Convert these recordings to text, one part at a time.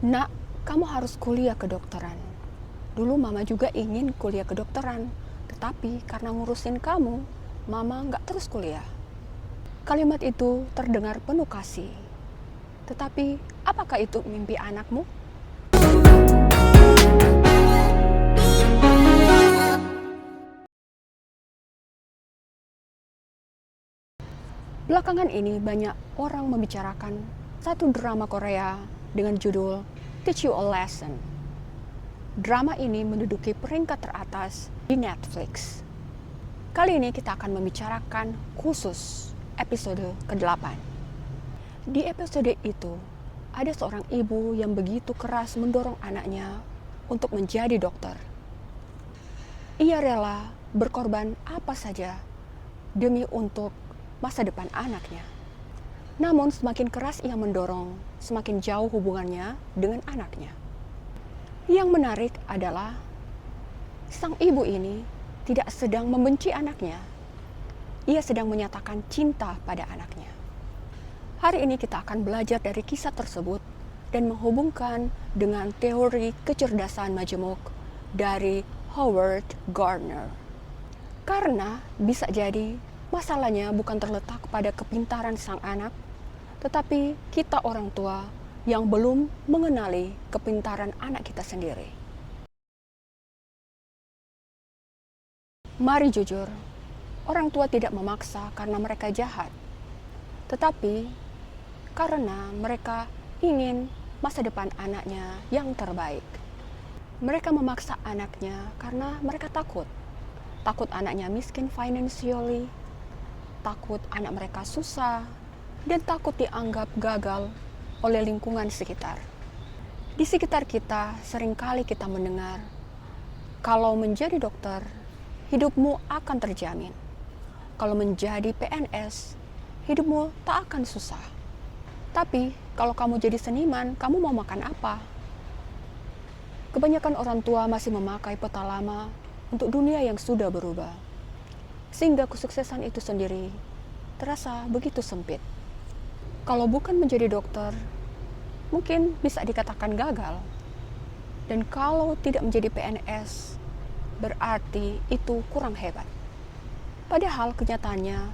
Nak, kamu harus kuliah kedokteran. Dulu mama juga ingin kuliah kedokteran, tetapi karena ngurusin kamu, mama nggak terus kuliah. Kalimat itu terdengar penuh kasih. Tetapi, apakah itu mimpi anakmu? Belakangan ini banyak orang membicarakan satu drama Korea dengan judul Teach You a Lesson. Drama ini menduduki peringkat teratas di Netflix. Kali ini kita akan membicarakan khusus episode ke-8. Di episode itu, ada seorang ibu yang begitu keras mendorong anaknya untuk menjadi dokter. Ia rela berkorban apa saja demi untuk masa depan anaknya. Namun semakin keras ia mendorong, semakin jauh hubungannya dengan anaknya. Yang menarik adalah sang ibu ini tidak sedang membenci anaknya. Ia sedang menyatakan cinta pada anaknya. Hari ini kita akan belajar dari kisah tersebut dan menghubungkan dengan teori kecerdasan majemuk dari Howard Gardner. Karena bisa jadi masalahnya bukan terletak pada kepintaran sang anak, tetapi kita orang tua yang belum mengenali kepintaran anak kita sendiri. Mari jujur, orang tua tidak memaksa karena mereka jahat, tetapi karena mereka ingin masa depan anaknya yang terbaik. Mereka memaksa anaknya karena mereka takut. Takut anaknya miskin financially, takut anak mereka susah, dan takut dianggap gagal oleh lingkungan sekitar. Di sekitar kita seringkali kita mendengar, kalau menjadi dokter, hidupmu akan terjamin. Kalau menjadi PNS, hidupmu tak akan susah. Tapi kalau kamu jadi seniman, kamu mau makan apa? Kebanyakan orang tua masih memakai peta lama untuk dunia yang sudah berubah. Sehingga kesuksesan itu sendiri terasa begitu sempit. Kalau bukan menjadi dokter, mungkin bisa dikatakan gagal. Dan kalau tidak menjadi PNS, berarti itu kurang hebat. Padahal kenyataannya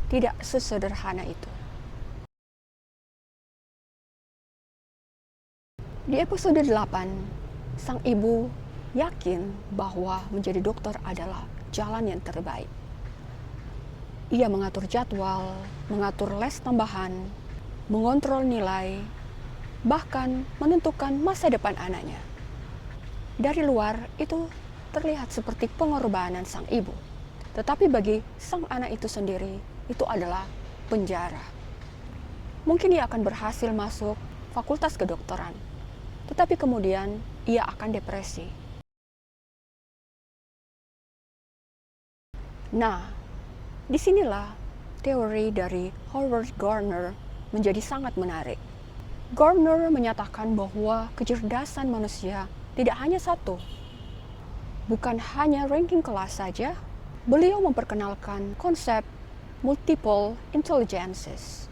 tidak sesederhana itu. Di episode 8, sang ibu yakin bahwa menjadi dokter adalah jalan yang terbaik. Ia mengatur jadwal, mengatur les tambahan, mengontrol nilai, bahkan menentukan masa depan anaknya. Dari luar itu terlihat seperti pengorbanan sang ibu. Tetapi bagi sang anak itu sendiri, itu adalah penjara. Mungkin ia akan berhasil masuk fakultas kedokteran, tetapi kemudian ia akan depresi. Nah, disinilah teori dari Howard Gardner menjadi sangat menarik. Gardner menyatakan bahwa kecerdasan manusia tidak hanya satu. Bukan hanya ranking kelas saja, beliau memperkenalkan konsep multiple intelligences.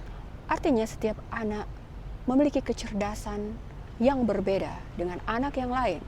Artinya setiap anak memiliki kecerdasan yang berbeda dengan anak yang lain.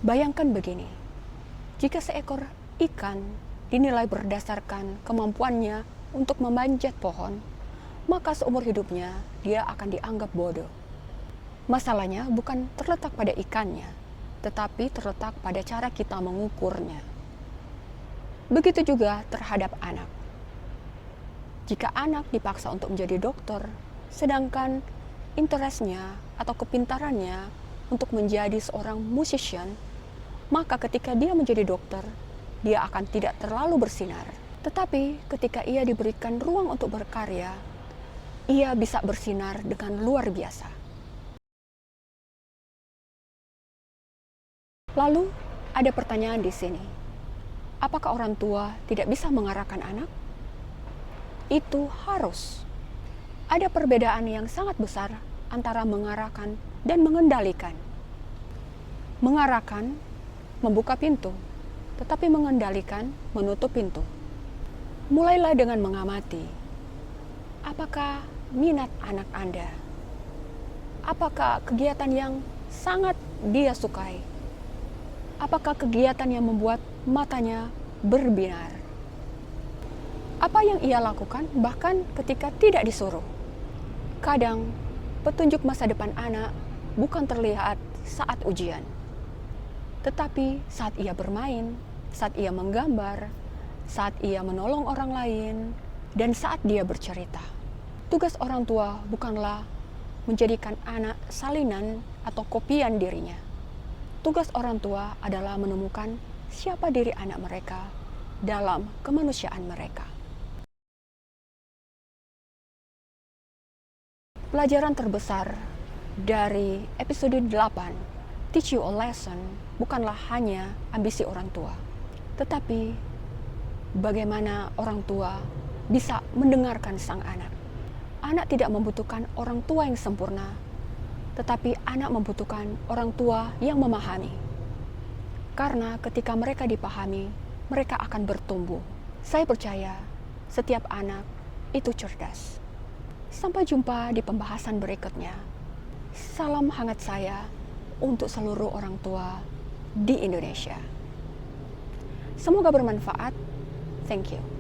Bayangkan begini, jika seekor ikan dinilai berdasarkan kemampuannya untuk memanjat pohon, maka seumur hidupnya dia akan dianggap bodoh. Masalahnya bukan terletak pada ikannya, tetapi terletak pada cara kita mengukurnya. Begitu juga terhadap anak. Jika anak dipaksa untuk menjadi dokter, sedangkan interestnya atau kepintarannya untuk menjadi seorang musician, maka ketika dia menjadi dokter, dia akan tidak terlalu bersinar. Tetapi ketika ia diberikan ruang untuk berkarya, ia bisa bersinar dengan luar biasa. Lalu ada pertanyaan di sini. Apakah orang tua tidak bisa mengarahkan anak? Itu harus. Ada perbedaan yang sangat besar antara mengarahkan dan mengendalikan. Mengarahkan membuka pintu, tetapi mengendalikan menutup pintu. Mulailah dengan mengamati. Apakah minat anak Anda? Apakah kegiatan yang sangat dia sukai? Apakah kegiatan yang membuat matanya berbinar? Apa yang ia lakukan bahkan ketika tidak disuruh? Kadang petunjuk masa depan anak bukan terlihat saat ujian, tetapi saat ia bermain, saat ia menggambar, saat ia menolong orang lain, dan saat dia bercerita. Tugas orang tua bukanlah menjadikan anak salinan atau kopian dirinya. Tugas orang tua adalah menemukan siapa diri anak mereka dalam kemanusiaan mereka. Pelajaran terbesar dari episode 8, Teach You a Lesson, bukanlah hanya ambisi orang tua, tetapi bagaimana orang tua bisa mendengarkan sang anak. Anak tidak membutuhkan orang tua yang sempurna, tetapi anak membutuhkan orang tua yang memahami. Karena ketika mereka dipahami, mereka akan bertumbuh. Saya percaya setiap anak itu cerdas. Sampai jumpa di pembahasan berikutnya. Salam hangat saya untuk seluruh orang tua di Indonesia. Semoga bermanfaat. Thank you.